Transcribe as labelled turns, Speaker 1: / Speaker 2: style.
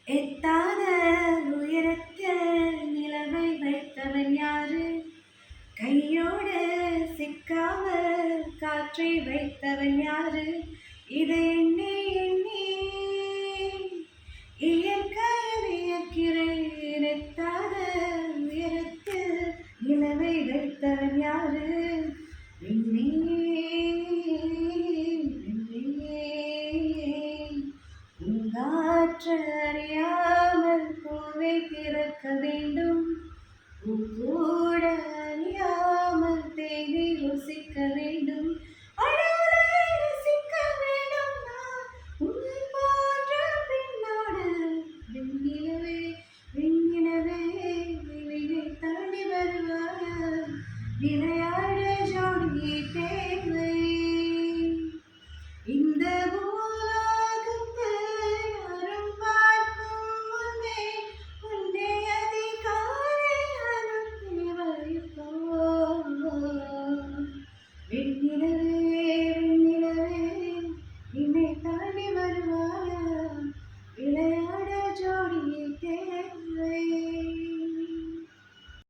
Speaker 1: எட்டாத உயரத்தில் நிலவை வைத்தவன் யாரு? கையோடு சிக்காமல் காற்றை வைத்தவன் யாரு? இதை எண்ணி எண்ணி இயற்கையை வியக்கிறேன். எட்டாத உயரத்தில் நிலவை வைத்தவன் யாரு? விண்ணே, விண்ணே, காற்று அறியாமல் பூவை திறக்க வேண்டும்.